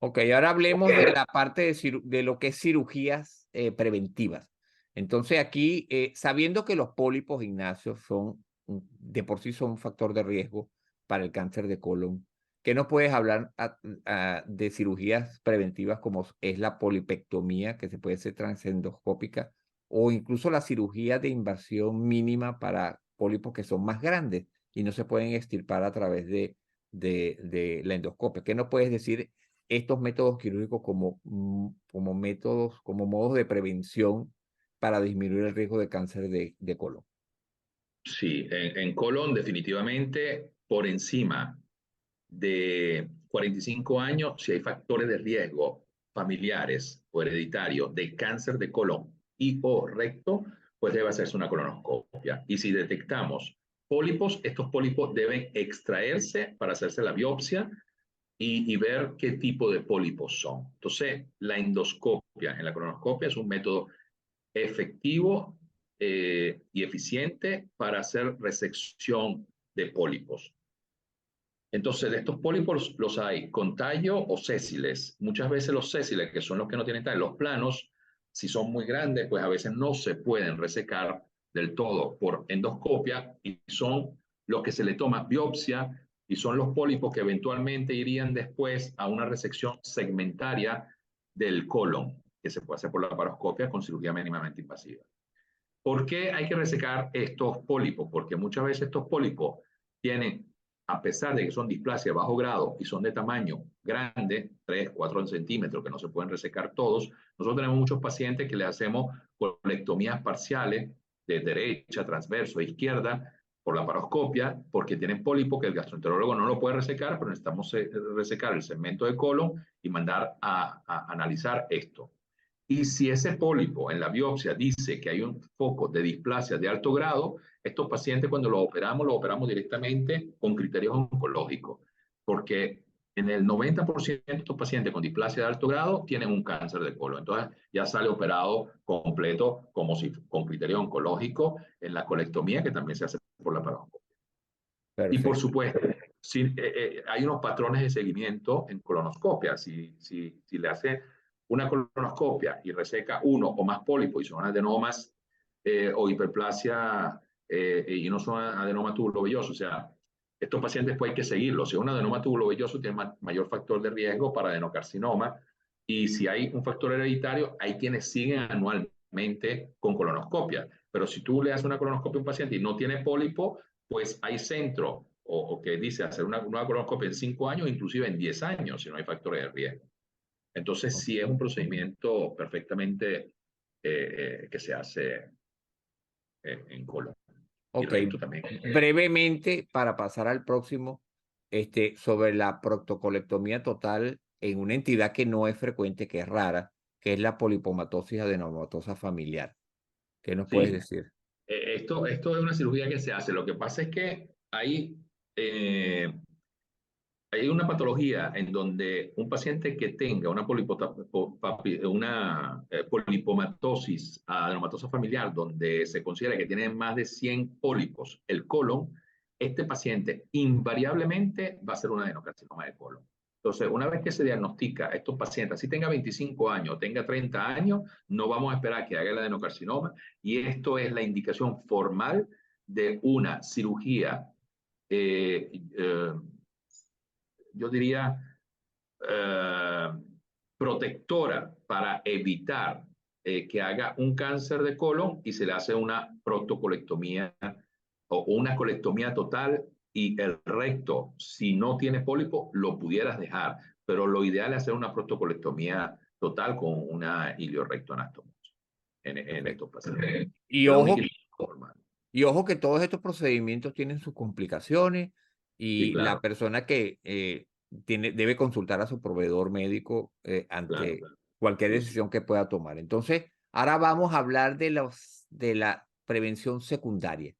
Ok, ahora hablemos de la parte de lo que es cirugías preventivas. Entonces aquí, sabiendo que los pólipos, Ignacio, de por sí son un factor de riesgo para el cáncer de colon, ¿qué nos puedes hablar de cirugías preventivas como es la polipectomía, que se puede hacer transendoscópica, o incluso la cirugía de invasión mínima para pólipos que son más grandes y no se pueden extirpar a través de la endoscopia? ¿Qué nos puedes decir estos métodos quirúrgicos como métodos, como modos de prevención para disminuir el riesgo de cáncer de colon? Sí, en colon definitivamente por encima de 45 años, si hay factores de riesgo familiares o hereditarios de cáncer de colon y o recto, pues debe hacerse una colonoscopia. Y si detectamos pólipos, estos pólipos deben extraerse para hacerse la biopsia y ver qué tipo de pólipos son. Entonces, la endoscopia en la colonoscopia es un método efectivo y eficiente para hacer resección de pólipos. Entonces, de estos pólipos los hay con tallo o sésiles. Muchas veces los sésiles, que son los que no tienen tallo, los planos, si son muy grandes, pues a veces no se pueden resecar del todo por endoscopia y son los que se le toma biopsia y son los pólipos que eventualmente irían después a una resección segmentaria del colon, que se puede hacer por la laparoscopia con cirugía mínimamente invasiva. ¿Por qué hay que resecar estos pólipos? Porque muchas veces estos pólipos tienen a pesar de que son displasias de bajo grado y son de tamaño grande, 3, 4 centímetros, que no se pueden resecar todos, nosotros tenemos muchos pacientes que le hacemos colectomías parciales de derecha, transverso e izquierda por la paroscopia, porque tienen pólipo que el gastroenterólogo no lo puede resecar, pero necesitamos resecar el segmento de colon y mandar a analizar esto. Y si ese pólipo en la biopsia dice que hay un foco de displasia de alto grado, estos pacientes cuando los operamos directamente con criterios oncológicos, porque en el 90% de estos pacientes con displasia de alto grado tienen un cáncer de colon. Entonces ya sale operado completo como si con criterio oncológico en la colectomía que también se hace por la paroscopia. Y por Perfecto. supuesto, hay unos patrones de seguimiento en colonoscopia. Si le hace una colonoscopia y reseca uno o más pólipos y son adenomas o hiperplasia y no son adenomas tubulovellosos, o sea, estos pacientes pues hay que seguirlos. Si es un adenoma tubulovelloso tiene mayor factor de riesgo para adenocarcinoma y si hay un factor hereditario, hay quienes siguen anualmente con colonoscopia. Pero si tú le haces una colonoscopia a un paciente y no tiene pólipo, pues hay centro o que dice hacer una nueva colonoscopia en 5 años, inclusive en 10 años, si no hay factores de riesgo. Entonces, sí es un procedimiento perfectamente que se hace en colon y Ok, recto también. brevemente, para pasar al próximo, sobre la proctocolectomía total en una entidad que no es frecuente, que es rara, que es la polipomatosis adenomatosa familiar. ¿Qué nos puedes Sí, decir? esto es una cirugía que se hace. Lo que pasa es que eh, hay una patología en donde un paciente que tenga una polipomatosis adenomatosa familiar, donde se considera que tiene más de 100 pólipos el colon, este paciente invariablemente va a ser un adenocarcinoma de colon. Entonces, una vez que se diagnostica a estos pacientes, si tenga 25 años, tenga 30 años, no vamos a esperar que haga el adenocarcinoma y esto es la indicación formal de una cirugía eh, eh, yo diría, eh, protectora para evitar que haga un cáncer de colon y se le hace una protocolectomía o una colectomía total y el recto, si no tiene pólipo, lo pudieras dejar, pero lo ideal es hacer una protocolectomía total con una iliorectoanastomosis en Perfecto. estos pacientes. Y Es la ojo, única forma. y ojo que todos estos procedimientos tienen sus complicaciones Sí, y la claro, persona que debe consultar a su proveedor médico claro, ante claro. cualquier Sí, sí. decisión que pueda tomar. Entonces, ahora vamos a hablar de la prevención secundaria.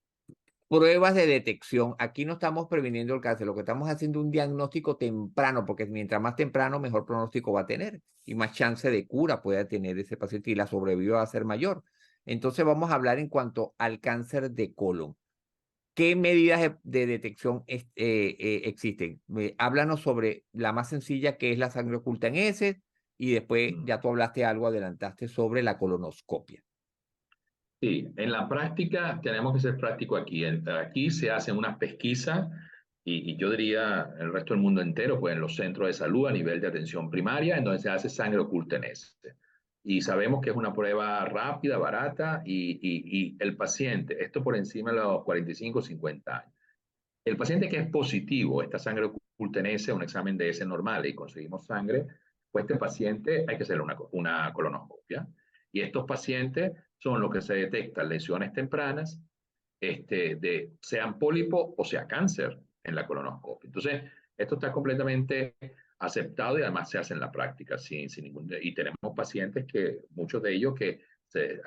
Pruebas de detección. Aquí no estamos previniendo el cáncer, lo que estamos haciendo es un diagnóstico temprano, porque mientras más temprano, mejor pronóstico va a tener y más chance de cura puede tener ese paciente y la sobrevida va a ser mayor. Entonces vamos a hablar en cuanto al cáncer de colon. ¿Qué medidas de detección existen? Háblanos sobre la más sencilla, que es la sangre oculta en heces, y después Mm. ya tú hablaste algo, adelantaste sobre la colonoscopia. Sí, en la práctica tenemos que ser prácticos aquí. Aquí se hacen unas pesquisas y yo diría el resto del mundo entero, pues en los centros de salud a nivel de atención primaria, en donde se hace sangre oculta en este. Y sabemos que es una prueba rápida, barata y el paciente, esto por encima de los 45, 50 años. El paciente que es positivo, esta sangre oculta en ese, un examen de ese normal y conseguimos sangre, pues este paciente hay que hacerle una colonoscopia. Y estos pacientes son los que se detectan lesiones tempranas, sean pólipo o sea cáncer en la colonoscopia. Entonces, esto está completamente aceptado y además se hace en la práctica sin ningún... Y tenemos pacientes que, muchos de ellos que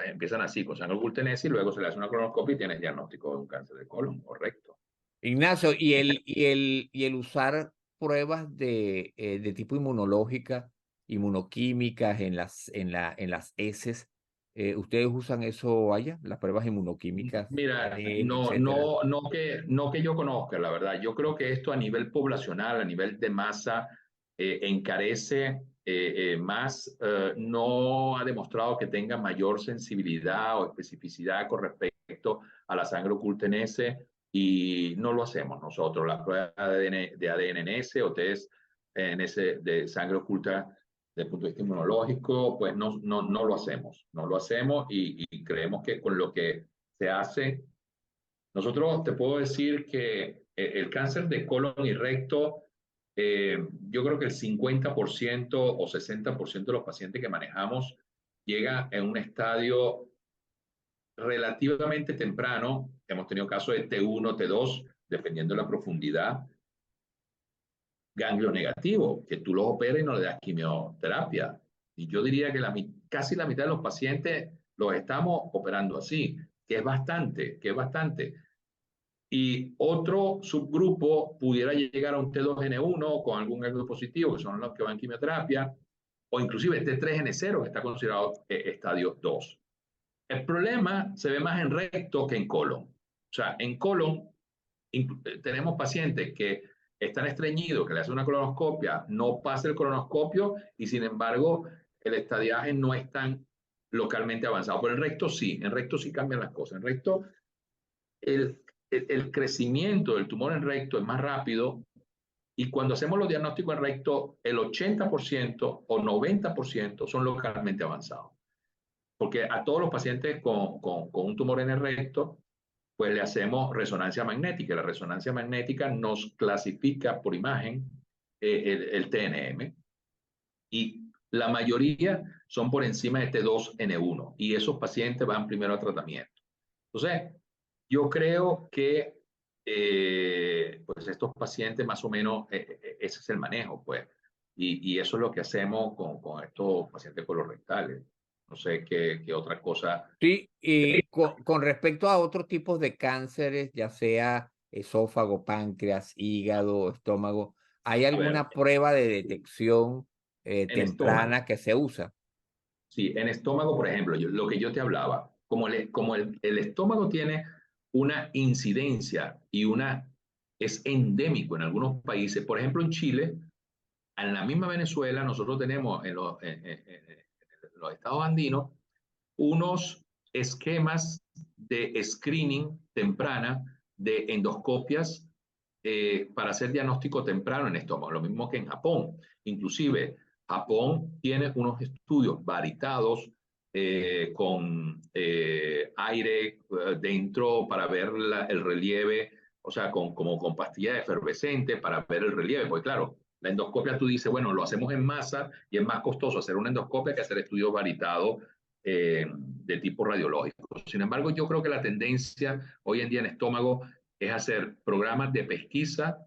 empiezan así con sangre oculta en ese y luego se le hace una colonoscopia y tienen diagnóstico de un cáncer de colon, correcto. Ignacio, y el usar pruebas de tipo inmunológica, inmunoquímicas en las heces, ¿ustedes usan eso allá? Las pruebas inmunoquímicas, Mira, ADN, etcétera. no que yo conozca, la verdad. Yo creo que esto a nivel poblacional, a nivel de masa, encarece más, no ha demostrado que tenga mayor sensibilidad o especificidad con respecto a la sangre oculta en S y no lo hacemos nosotros. Las pruebas de ADN en S o test en S de sangre oculta desde el punto de vista inmunológico, pues no lo hacemos. No lo hacemos y creemos que con lo que se hace, nosotros te puedo decir que el cáncer de colon y recto, yo creo que el 50% o 60% de los pacientes que manejamos llega en un estadio relativamente temprano. Hemos tenido casos de T1, T2, dependiendo de la profundidad. Ganglio negativo, que tú los operas y no le das quimioterapia. Y yo diría que casi la mitad de los pacientes los estamos operando así, que es bastante, que es bastante. Y otro subgrupo pudiera llegar a un T2N1 con algún ganglio positivo, que son los que van en quimioterapia, o inclusive T3N0, que está considerado estadio 2. El problema se ve más en recto que en colon. O sea, en colon tenemos pacientes que están estreñidos, que le hacen una colonoscopia, no pasa el colonoscopio y sin embargo el estadiaje no es tan localmente avanzado. Pero en recto sí cambian las cosas. En recto el crecimiento del tumor en recto es más rápido y cuando hacemos los diagnósticos en recto, el 80% o 90% son localmente avanzados. Porque a todos los pacientes con un tumor en el recto, pues le hacemos resonancia magnética. La resonancia magnética nos clasifica por imagen el TNM y la mayoría son por encima de T2N1 y esos pacientes van primero a tratamiento. Entonces, yo creo que pues estos pacientes más o menos, ese es el manejo, pues. Y eso es lo que hacemos con estos pacientes colorectales. No sé qué otra cosa. Sí, y con respecto a otros tipos de cánceres, ya sea esófago, páncreas, hígado, estómago, ¿hay A ver, alguna prueba de detección en estómago. temprana que se usa? Sí, en estómago, por ejemplo, lo que yo te hablaba, como el estómago tiene una incidencia y es endémico en algunos países, por ejemplo en Chile, en la misma Venezuela, nosotros tenemos en los estados andinos unos esquemas de screening temprana de endoscopias para hacer diagnóstico temprano en estómago, lo mismo que en Japón. Inclusive, Japón tiene unos estudios varitados con aire dentro para ver el relieve, o sea, como con pastillas efervescentes para ver el relieve, porque claro, la endoscopia tú dices, bueno, lo hacemos en masa y es más costoso hacer una endoscopia que hacer estudios varitados de tipo radiológico. Sin embargo, yo creo que la tendencia hoy en día en estómago es hacer programas de pesquisa,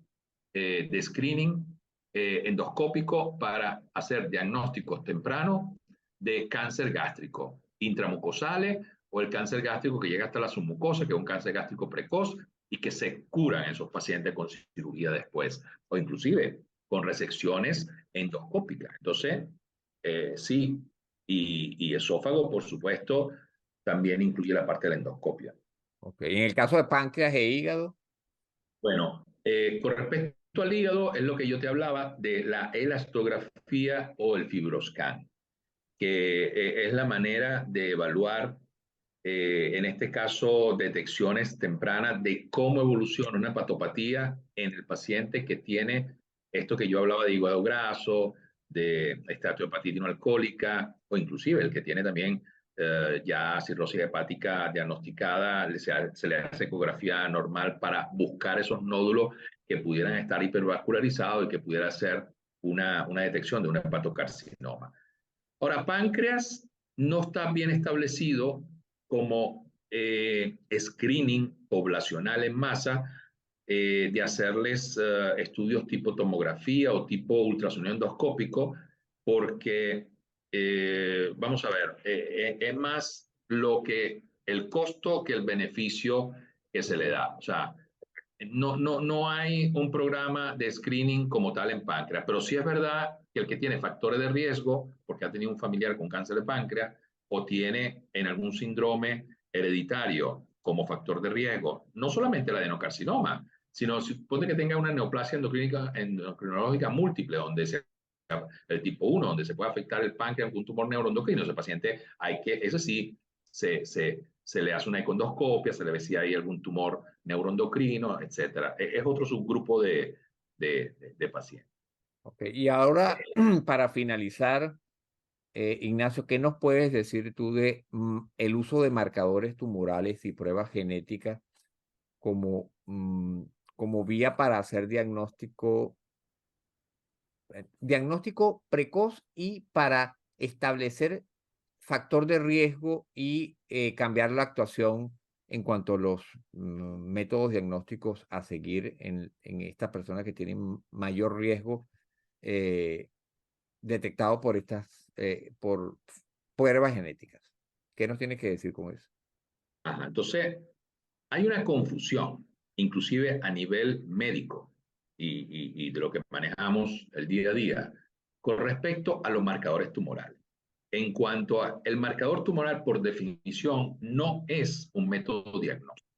de screening endoscópico para hacer diagnósticos tempranos de cáncer gástrico, intramucosales o el cáncer gástrico que llega hasta la submucosa, que es un cáncer gástrico precoz y que se curan esos pacientes con cirugía después, o inclusive con resecciones endoscópicas. Entonces, sí, y esófago, por supuesto, también incluye la parte de la endoscopia. Ok, en el caso de páncreas e hígado, Bueno, con respecto al hígado, es lo que yo te hablaba de la elastografía o el fibroscan, que es la manera de evaluar, en este caso, detecciones tempranas de cómo evoluciona una hepatopatía en el paciente que tiene esto que yo hablaba de hígado graso, de esteatohepatitis no alcohólica, o inclusive el que tiene también ya cirrosis hepática diagnosticada, se le hace ecografía normal para buscar esos nódulos que pudieran estar hipervascularizados y que pudiera ser una detección de un hepatocarcinoma. Ahora, páncreas no está bien establecido como screening poblacional en masa, de hacerles estudios tipo tomografía o tipo ultrasonido endoscópico, porque, vamos a ver, es más el costo que el beneficio que se le da. O sea, no hay un programa de screening como tal en páncreas, pero sí es verdad que el que tiene factores de riesgo, porque ha tenido un familiar con cáncer de páncreas, o tiene en algún síndrome hereditario como factor de riesgo, no solamente el adenocarcinoma, sino supone que tenga una neoplasia endocrinológica múltiple, donde el tipo 1, donde se puede afectar el páncreas con un tumor neuroendocrino. Ese paciente ese sí se le hace una econdoscopia, se le ve si hay algún tumor neuroendocrino, etcétera. Es otro subgrupo de pacientes. ok. Y ahora, para finalizar, Ignacio, ¿qué nos puedes decir tú de el uso de marcadores tumorales y pruebas genéticas como como vía para hacer diagnóstico precoz y para establecer factor de riesgo y cambiar la actuación en cuanto a los métodos diagnósticos a seguir en estas personas que tienen mayor riesgo eh, detectado por pruebas genéticas. ¿Qué nos tiene que decir con eso? Ajá, entonces, hay una confusión, inclusive a nivel médico y de lo que manejamos el día a día, con respecto a los marcadores tumorales. En cuanto a el marcador tumoral, por definición, no es un método diagnóstico,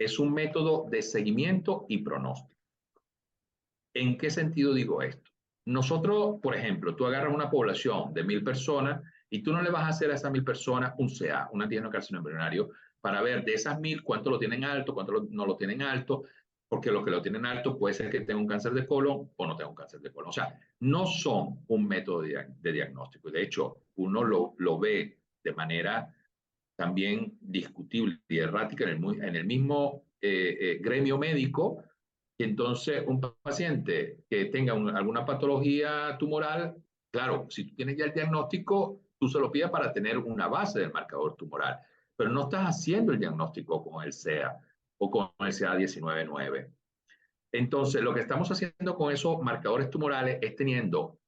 es un método de seguimiento y pronóstico. ¿En qué sentido digo esto? Nosotros, por ejemplo, tú agarras una población de 1.000 personas y tú no le vas a hacer a esas 1.000 personas un CA, un antígeno carcinoma embrionario, para ver de esas 1.000 cuánto lo tienen alto, cuánto no lo tienen alto, porque los que lo tienen alto puede ser que tenga un cáncer de colon o no tenga un cáncer de colon. O sea, no son un método de diagnóstico. De hecho, uno lo ve de manera también discutible y errática en el mismo gremio médico. Y entonces, un paciente que tenga alguna patología tumoral, claro, si tú tienes ya el diagnóstico, tú se lo pides para tener una base del marcador tumoral, pero no estás haciendo el diagnóstico con el CEA o con el CA 19-9. Entonces, lo que estamos haciendo con esos marcadores tumorales es teniendo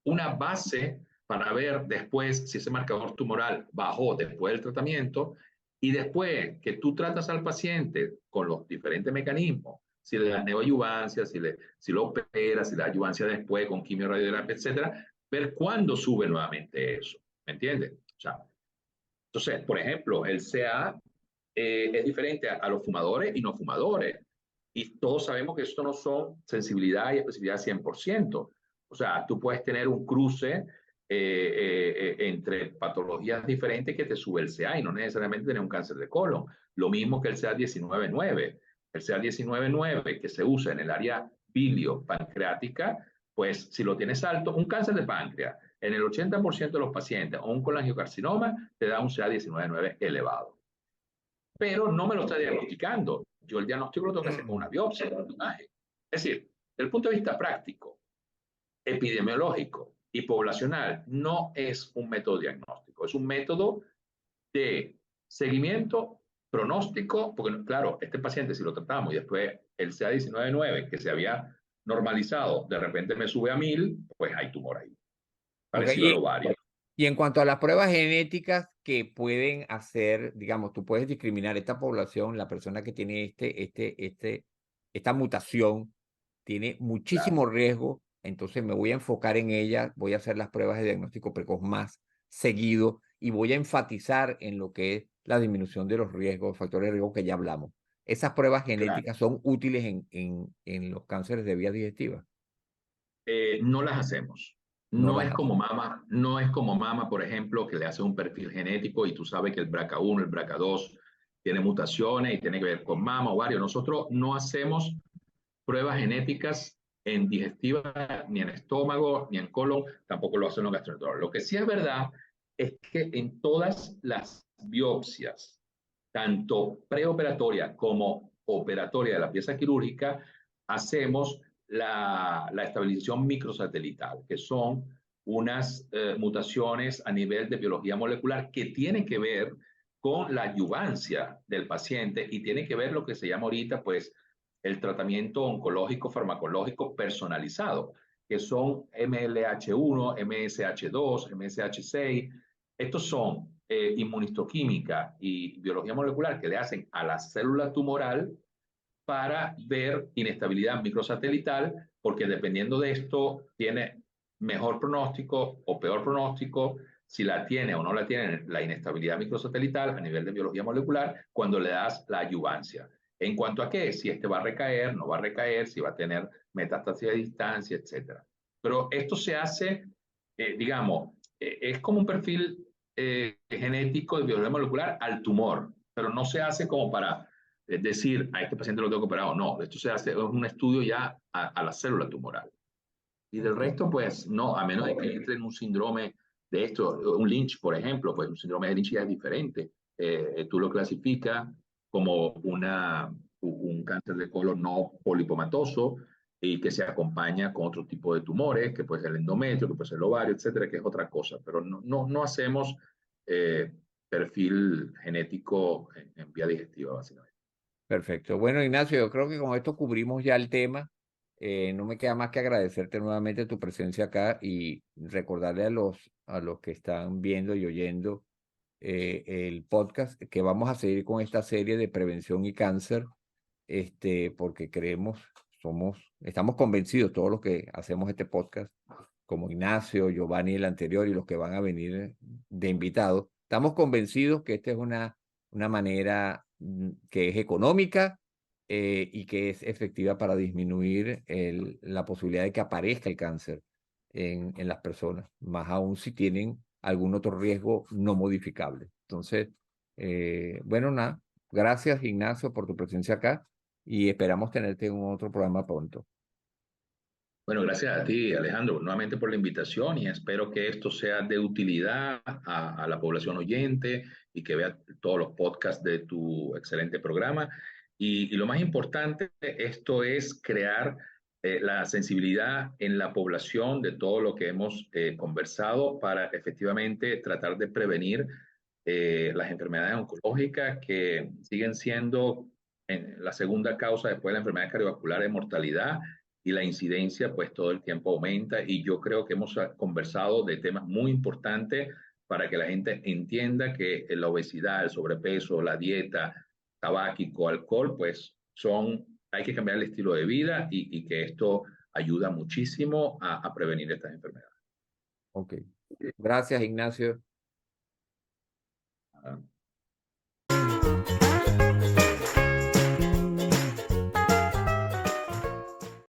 una base para ver después si ese marcador tumoral bajó después del tratamiento y después que tú tratas al paciente con los diferentes mecanismos, si le das neoadyuvancia, si lo operas, si le das adyuvancia después con quimio-radioterapia, etcétera, ver cuándo sube nuevamente eso. ¿Me entiendes? O sea, entonces, por ejemplo, el CA es diferente a los fumadores y no fumadores. Y todos sabemos que esto no son sensibilidad y especificidad 100%. O sea, tú puedes tener un cruce entre patologías diferentes que te sube el CA y no necesariamente tener un cáncer de colon. Lo mismo que el CA 19-9. El CA 19-9 que se usa en el área bilio-pancreática, pues si lo tienes alto, un cáncer de páncreas, en el 80% de los pacientes o un colangiocarcinoma te da un CA 19-9 elevado. Pero no me lo está diagnosticando. Yo el diagnóstico lo tengo que hacer con una biopsia, un imagen. Es decir, desde el punto de vista práctico, epidemiológico y poblacional, no es un método diagnóstico, es un método de seguimiento, pronóstico, porque claro, este paciente si lo tratamos y después el CA 19-9 que se había normalizado, de repente me sube a 1.000, pues hay tumor ahí, parecido al Okay. ovario. Y en cuanto a las pruebas genéticas que pueden hacer, digamos, tú puedes discriminar esta población, la persona que tiene esta mutación, tiene Claro, muchísimo riesgo, entonces me voy a enfocar en ella, voy a hacer las pruebas de diagnóstico precoz más seguido y voy a enfatizar en lo que es la disminución de los riesgos, factores de riesgo que ya hablamos. Esas pruebas claro. genéticas son útiles en los cánceres de vías digestivas. No las hacemos. No No las es como hacen. mama, no es como mama, por ejemplo, que le hace un perfil genético y tú sabes que el BRCA1, el BRCA2 tiene mutaciones y tiene que ver con mama, ovario. Nosotros no hacemos pruebas genéticas en digestiva, ni en estómago, ni en colon, tampoco lo hacen los gastroenterólogos. Lo que sí es verdad es que en todas las biopsias, tanto preoperatoria como operatoria de la pieza quirúrgica, hacemos la estabilización microsatelital, que son unas mutaciones a nivel de biología molecular que tienen que ver con la adyuvancia del paciente y tienen que ver lo que se llama ahorita, pues, el tratamiento oncológico farmacológico personalizado, que son MLH1, MSH2, MSH6. Estos son inmunistoquímica y biología molecular que le hacen a la célula tumoral para ver inestabilidad microsatelital, porque dependiendo de esto tiene mejor pronóstico o peor pronóstico, si la tiene o no la tiene la inestabilidad microsatelital a nivel de biología molecular, cuando le das la adyuvancia. En cuanto a qué, si este va a recaer, no va a recaer, si va a tener metástasis a distancia, etc. Pero esto se hace, digamos, es como un perfil genético de biología molecular al tumor, pero no se hace como para decir a este paciente lo tengo que operar o no. Esto se hace, es un estudio ya a la célula tumoral. Y del Ok. resto, pues no, a menos de que entre en un síndrome de esto, un Lynch, por ejemplo, pues un síndrome de Lynch ya es diferente. Tú lo clasificas como un cáncer de colon no polipomatoso y que se acompaña con otro tipo de tumores, que puede ser el endometrio, que puede ser el ovario, etcétera, que es otra cosa, pero no hacemos eh, perfil genético en vía digestiva, básicamente. Perfecto. Bueno, Ignacio, yo creo que con esto cubrimos ya el tema. No me queda más que agradecerte nuevamente tu presencia acá y recordarle a los que están viendo y oyendo el podcast que vamos a seguir con esta serie de prevención y cáncer, porque creemos, estamos convencidos, todos los que hacemos este podcast, como Ignacio, Giovanni el anterior y los que van a venir de invitados, estamos convencidos que esta es una manera que es económica y que es efectiva para disminuir la posibilidad de que aparezca el cáncer en las personas, más aún si tienen algún otro riesgo no modificable. Entonces, bueno, nada, gracias Ignacio por tu presencia acá y esperamos tenerte en otro programa pronto. Bueno, gracias a ti, Alejandro, nuevamente por la invitación y espero que esto sea de utilidad a la población oyente y que vea todos los podcasts de tu excelente programa. Y lo más importante, esto es crear la sensibilidad en la población de todo lo que hemos conversado para efectivamente tratar de prevenir las enfermedades oncológicas que siguen siendo la segunda causa después de la enfermedad cardiovascular de mortalidad y la incidencia pues todo el tiempo aumenta y yo creo que hemos conversado de temas muy importantes para que la gente entienda que la obesidad, el sobrepeso, la dieta, tabáquico, alcohol, pues hay que cambiar el estilo de vida y que esto ayuda muchísimo a prevenir estas enfermedades. Ok. Gracias, Ignacio.